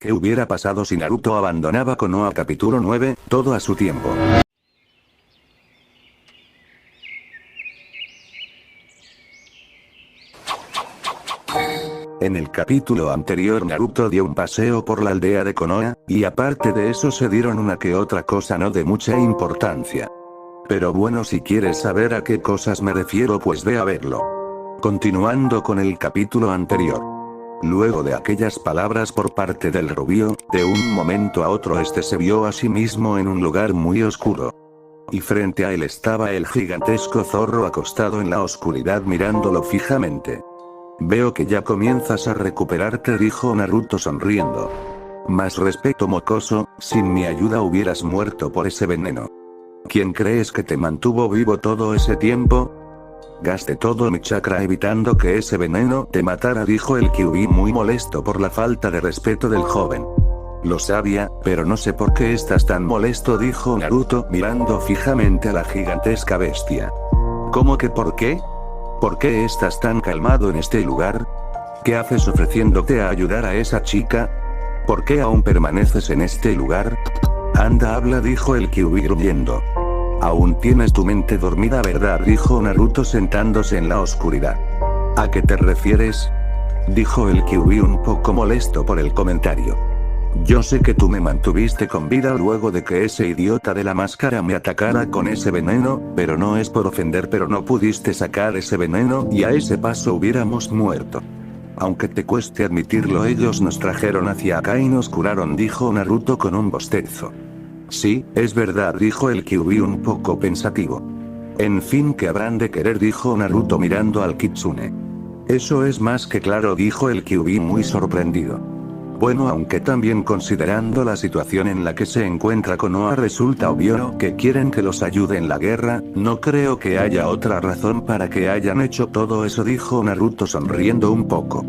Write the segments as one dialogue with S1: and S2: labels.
S1: ¿Qué hubiera pasado si Naruto abandonaba Konoha? Capítulo 9, todo a su tiempo. En el capítulo anterior Naruto dio un paseo por la aldea de Konoha, y aparte de eso se dieron una que otra cosa no de mucha importancia. Pero bueno, si quieres saber a qué cosas me refiero pues ve a verlo. Continuando con el capítulo anterior. Luego de aquellas palabras por parte del rubio, de un momento a otro este se vio a sí mismo en un lugar muy oscuro. Y frente a él estaba el gigantesco zorro acostado en la oscuridad mirándolo fijamente. Veo que ya comienzas a recuperarte, dijo Naruto sonriendo. Más respeto, mocoso, sin mi ayuda hubieras muerto por ese veneno. ¿Quién crees que te mantuvo vivo todo ese tiempo? Gasté todo mi chakra evitando que ese veneno te matara, dijo el Kyuubi muy molesto por la falta de respeto del joven. Lo sabía, pero no sé por qué estás tan molesto, dijo Naruto mirando fijamente a la gigantesca bestia. ¿Cómo que por qué? ¿Por qué estás tan calmado en este lugar? ¿Qué haces ofreciéndote a ayudar a esa chica? ¿Por qué aún permaneces en este lugar? Anda, habla, dijo el Kyuubi gruñendo. Aún tienes tu mente dormida, ¿verdad?, dijo Naruto sentándose en la oscuridad. ¿A qué te refieres?, dijo el Kyuubi un poco molesto por el comentario. Yo sé que tú me mantuviste con vida luego de que ese idiota de la máscara me atacara con ese veneno, pero no es por ofender, pero no pudiste sacar ese veneno y a ese paso hubiéramos muerto. Aunque te cueste admitirlo, ellos nos trajeron hacia acá y nos curaron, dijo Naruto con un bostezo. Sí, es verdad, dijo el Kyuubi un poco pensativo. En fin, ¿qué habrán de querer?, dijo Naruto mirando al Kitsune. Eso es más que claro, dijo el Kyuubi muy sorprendido. Bueno, aunque también considerando la situación en la que se encuentra Konoha resulta obvio que quieren que los ayude en la guerra, no creo que haya otra razón para que hayan hecho todo eso, dijo Naruto sonriendo un poco.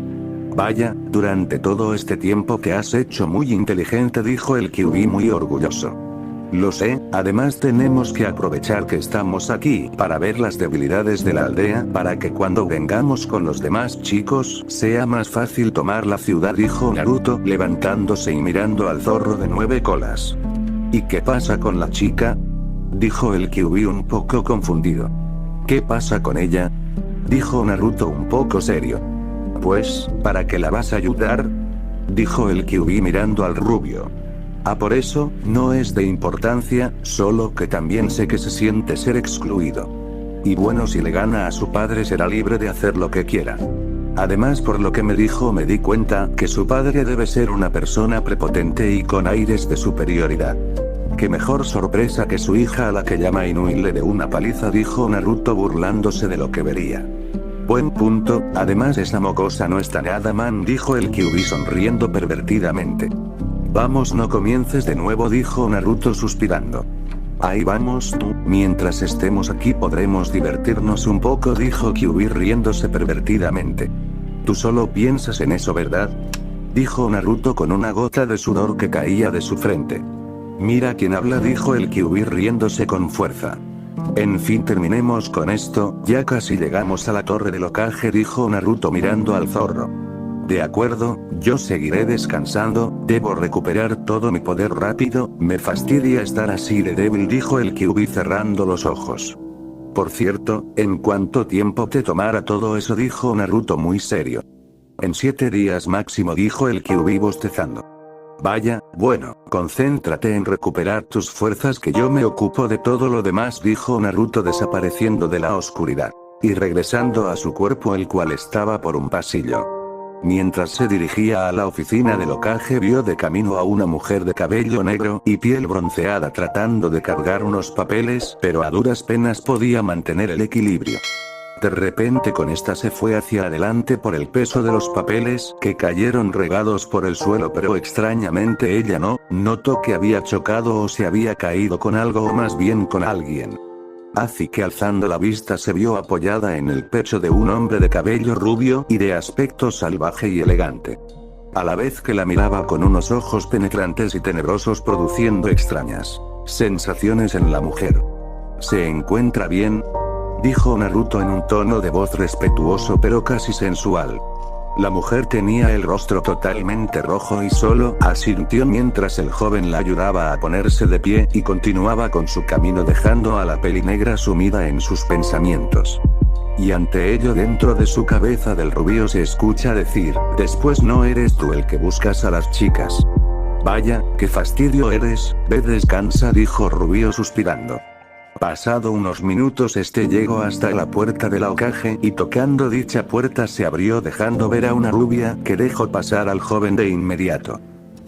S1: Vaya, durante todo este tiempo te has hecho muy inteligente, dijo el Kyuubi muy orgulloso. Lo sé, además tenemos que aprovechar que estamos aquí para ver las debilidades de la aldea para que cuando vengamos con los demás chicos sea más fácil tomar la ciudad, dijo Naruto levantándose y mirando al zorro de 9 colas. ¿Y qué pasa con la chica?, dijo el Kyuubi un poco confundido. ¿Qué pasa con ella?, dijo Naruto un poco serio. Pues, ¿para qué la vas a ayudar?, dijo el Kyuubi mirando al rubio. Ah, por eso, no es de importancia, solo que también sé que se siente ser excluido. Y bueno, si le gana a su padre será libre de hacer lo que quiera. Además, por lo que me dijo me di cuenta que su padre debe ser una persona prepotente y con aires de superioridad. Qué mejor sorpresa que su hija a la que llama Inui le dé una paliza, dijo Naruto burlándose de lo que vería. Buen punto, además esa mocosa no está nada mal, dijo el Kyuubi sonriendo pervertidamente. Vamos, no comiences de nuevo, dijo Naruto suspirando. Ahí vamos tú, mientras estemos aquí podremos divertirnos un poco, dijo Kyuubi riéndose pervertidamente. Tú solo piensas en eso, ¿verdad?, dijo Naruto con una gota de sudor que caía de su frente. Mira quién habla, dijo el Kyuubi riéndose con fuerza. En fin, terminemos con esto, ya casi llegamos a la torre del Hokage, dijo Naruto mirando al zorro. De acuerdo, yo seguiré descansando, debo recuperar todo mi poder rápido, me fastidia estar así de débil, dijo el Kyuubi cerrando los ojos. Por cierto, ¿en cuánto tiempo te tomará todo eso?, dijo Naruto muy serio. En 7 días máximo, dijo el Kyuubi bostezando. Vaya, bueno, concéntrate en recuperar tus fuerzas que yo me ocupo de todo lo demás, dijo Naruto desapareciendo de la oscuridad. Y regresando a su cuerpo, el cual estaba por un pasillo. Mientras se dirigía a la oficina del Hokage vio de camino a una mujer de cabello negro y piel bronceada tratando de cargar unos papeles, pero a duras penas podía mantener el equilibrio. De repente con esta se fue hacia adelante por el peso de los papeles que cayeron regados por el suelo, pero extrañamente ella no notó que había chocado o se había caído con algo o más bien con alguien. Así que alzando la vista se vio apoyada en el pecho de un hombre de cabello rubio y de aspecto salvaje y elegante. A la vez que la miraba con unos ojos penetrantes y tenebrosos produciendo extrañas sensaciones en la mujer. ¿Se encuentra bien?, dijo Naruto en un tono de voz respetuoso pero casi sensual. La mujer tenía el rostro totalmente rojo y solo asintió mientras el joven la ayudaba a ponerse de pie y continuaba con su camino dejando a la pelinegra sumida en sus pensamientos. Y ante ello dentro de su cabeza del rubio se escucha decir, después no eres tú el que buscas a las chicas. Vaya, qué fastidio eres, ve descansa dijo Rubio suspirando. Pasado unos minutos llegó hasta la puerta del ocaje y tocando dicha puerta se abrió dejando ver a una rubia que dejó pasar al joven de inmediato.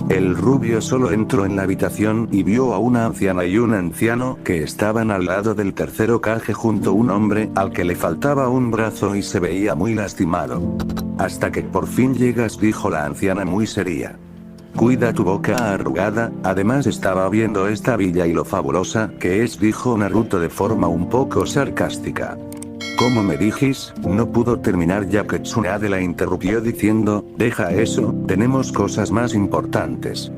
S1: El rubio solo entró en la habitación y vio a una anciana y un anciano que estaban al lado del tercer ocaje junto a un hombre al que le faltaba un brazo y se veía muy lastimado. Hasta que por fin llegas dijo la anciana muy seria. Cuida tu boca arrugada, además estaba viendo esta villa y lo fabulosa que es dijo Naruto de forma un poco sarcástica. ¿Cómo me dijis? No pudo terminar ya que Tsunade la interrumpió diciendo, deja eso, tenemos cosas más importantes.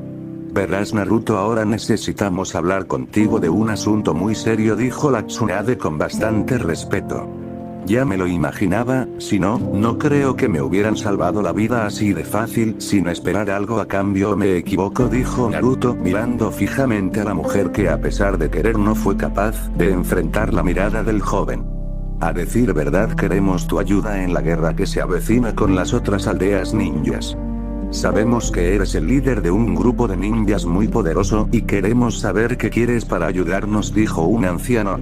S1: Verás Naruto ahora necesitamos hablar contigo de un asunto muy serio dijo la Tsunade con bastante respeto. Ya me lo imaginaba, si no, no creo que me hubieran salvado la vida así de fácil sin esperar algo a cambio me equivoco dijo Naruto mirando fijamente a la mujer que a pesar de querer no fue capaz de enfrentar la mirada del joven. A decir verdad queremos tu ayuda en la guerra que se avecina con las otras aldeas ninjas. Sabemos que eres el líder de un grupo de ninjas muy poderoso y queremos saber qué quieres para ayudarnos dijo un anciano.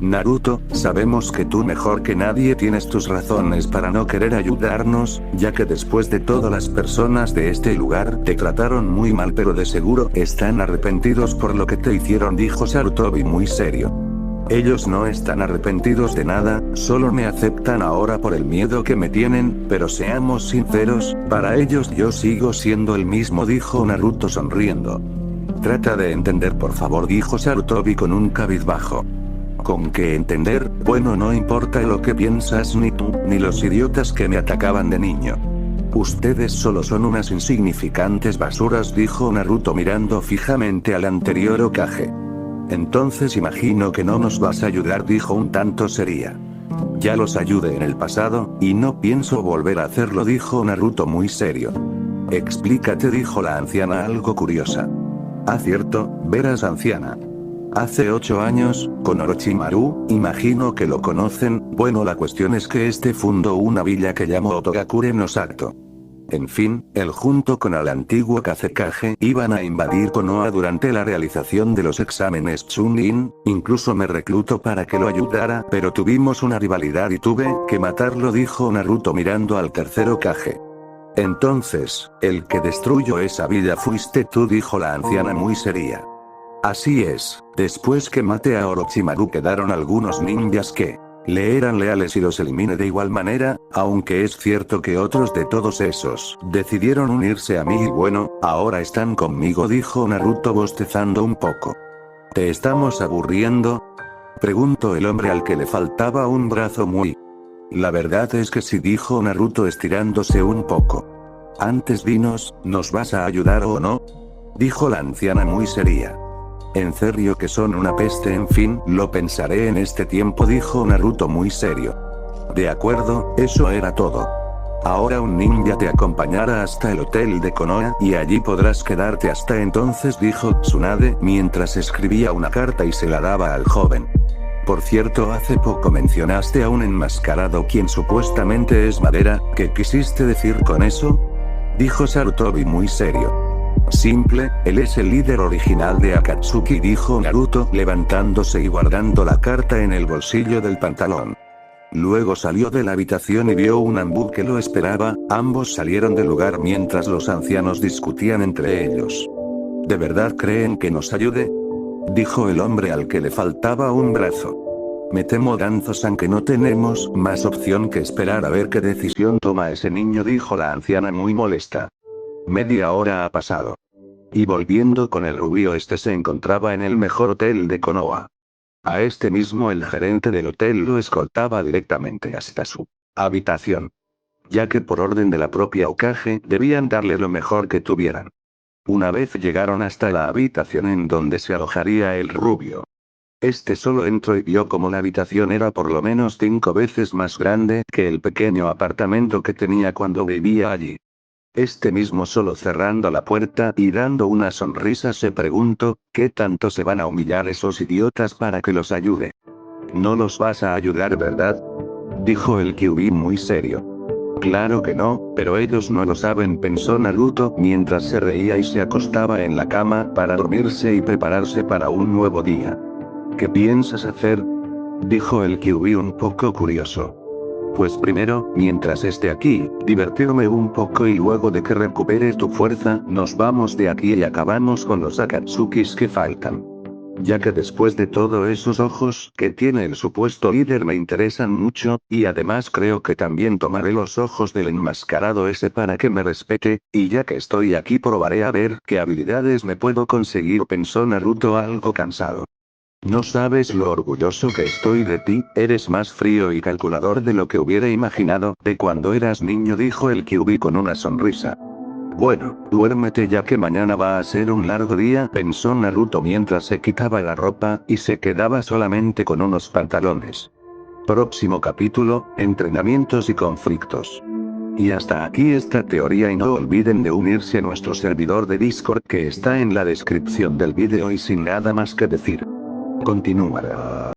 S1: Naruto, sabemos que tú mejor que nadie tienes tus razones para no querer ayudarnos, ya que después de todo las personas de este lugar te trataron muy mal pero de seguro están arrepentidos por lo que te hicieron dijo Sarutobi muy serio. Ellos no están arrepentidos de nada, solo me aceptan ahora por el miedo que me tienen, pero seamos sinceros, para ellos yo sigo siendo el mismo dijo Naruto sonriendo. Trata de entender por favor dijo Sarutobi con un cabizbajo. ¿Con qué entender? Bueno no importa lo que piensas ni tú, ni los idiotas que me atacaban de niño. Ustedes solo son unas insignificantes basuras dijo Naruto mirando fijamente al anterior Hokage. Entonces imagino que no nos vas a ayudar dijo un tanto seria. Ya los ayudé en el pasado, y no pienso volver a hacerlo dijo Naruto muy serio. Explícate dijo la anciana algo curiosa. Ah cierto, verás anciana. Hace 8 años, con Orochimaru, imagino que lo conocen, bueno la cuestión es que fundó una villa que llamó Otogakure no Sato. En fin, él junto con el antiguo Kazekage iban a invadir Konoha durante la realización de los exámenes Chunin, incluso me reclutó para que lo ayudara pero tuvimos una rivalidad y tuve que matarlo dijo Naruto mirando al tercer Hokage. Entonces, el que destruyó esa villa fuiste tú dijo la anciana muy seria. Así es, después que maté a Orochimaru quedaron algunos ninjas que le eran leales y los eliminé de igual manera, aunque es cierto que otros de todos esos decidieron unirse a mí y bueno, ahora están conmigo dijo Naruto bostezando un poco. ¿Te estamos aburriendo? Preguntó el hombre al que le faltaba un brazo muy. La verdad es que sí dijo Naruto estirándose un poco. Antes dinos, ¿nos vas a ayudar o no? Dijo la anciana muy seria. En serio que son una peste en fin, lo pensaré en este tiempo dijo Naruto muy serio. De acuerdo, eso era todo. Ahora un ninja te acompañará hasta el hotel de Konoha y allí podrás quedarte hasta entonces dijo Tsunade mientras escribía una carta y se la daba al joven. Por cierto hace poco mencionaste a un enmascarado quien supuestamente es Madara, ¿qué quisiste decir con eso? Dijo Sarutobi muy serio. Simple, él es el líder original de Akatsuki dijo Naruto levantándose y guardando la carta en el bolsillo del pantalón. Luego salió de la habitación y vio un Anbu que lo esperaba, ambos salieron del lugar mientras los ancianos discutían entre ellos. ¿De verdad creen que nos ayude? Dijo el hombre al que le faltaba un brazo. Me temo Danzo-san que no tenemos más opción que esperar a ver qué decisión toma ese niño dijo la anciana muy molesta. Media hora ha pasado. Y volviendo con el rubio se encontraba en el mejor hotel de Konoha. A este mismo el gerente del hotel lo escoltaba directamente hasta su habitación. Ya que por orden de la propia Hokage debían darle lo mejor que tuvieran. Una vez llegaron hasta la habitación en donde se alojaría el rubio. Este solo entró y vio como la habitación era por lo menos 5 veces más grande que el pequeño apartamento que tenía cuando vivía allí. Este mismo solo cerrando la puerta y dando una sonrisa se preguntó, ¿qué tanto se van a humillar esos idiotas para que los ayude? No los vas a ayudar, ¿verdad? Dijo el Kyuubi muy serio. Claro que no, pero ellos no lo saben, pensó Naruto mientras se reía y se acostaba en la cama para dormirse y prepararse para un nuevo día. ¿Qué piensas hacer? Dijo el Kyuubi un poco curioso. Pues primero, mientras esté aquí, divertirme un poco y luego de que recuperes tu fuerza, nos vamos de aquí y acabamos con los Akatsukis que faltan. Ya que después de todo esos ojos que tiene el supuesto líder me interesan mucho, y además creo que también tomaré los ojos del enmascarado ese para que me respete, y ya que estoy aquí probaré a ver qué habilidades me puedo conseguir, pensó Naruto algo cansado. No sabes lo orgulloso que estoy de ti, eres más frío y calculador de lo que hubiera imaginado de cuando eras niño, dijo el Kyuubi con una sonrisa. Bueno, duérmete ya que mañana va a ser un largo día, pensó Naruto mientras se quitaba la ropa y se quedaba solamente con unos pantalones. Próximo capítulo, entrenamientos y conflictos. Y hasta aquí esta teoría y no olviden de unirse a nuestro servidor de Discord que está en la descripción del vídeo y sin nada más que decir. Continuará.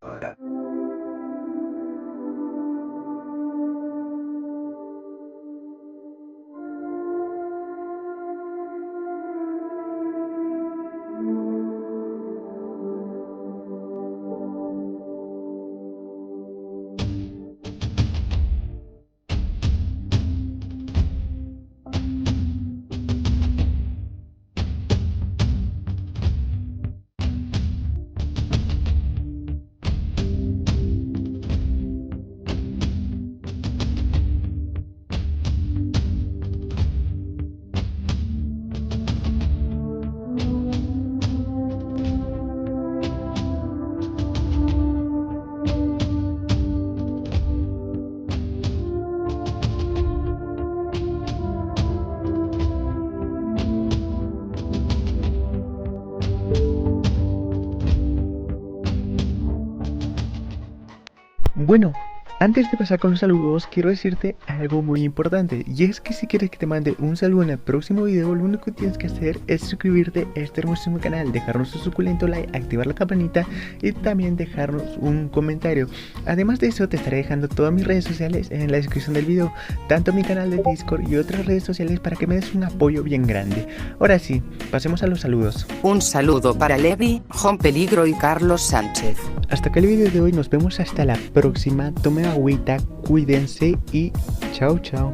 S2: Bueno, antes de pasar con los saludos, quiero decirte algo muy importante. Y es que si quieres que te mande un saludo en el próximo video, lo único que tienes que hacer es suscribirte a este hermosísimo canal, dejarnos un suculento like, activar la campanita y también dejarnos un comentario. Además de eso, te estaré dejando todas mis redes sociales en la descripción del video, tanto mi canal de Discord y otras redes sociales para que me des un apoyo bien grande. Ahora sí, pasemos a los saludos.
S3: Un saludo para Levi, Jon Peligro y Carlos Sánchez.
S2: Hasta acá el video de hoy, nos vemos hasta la próxima. Tomen agüita, cuídense y chao chao.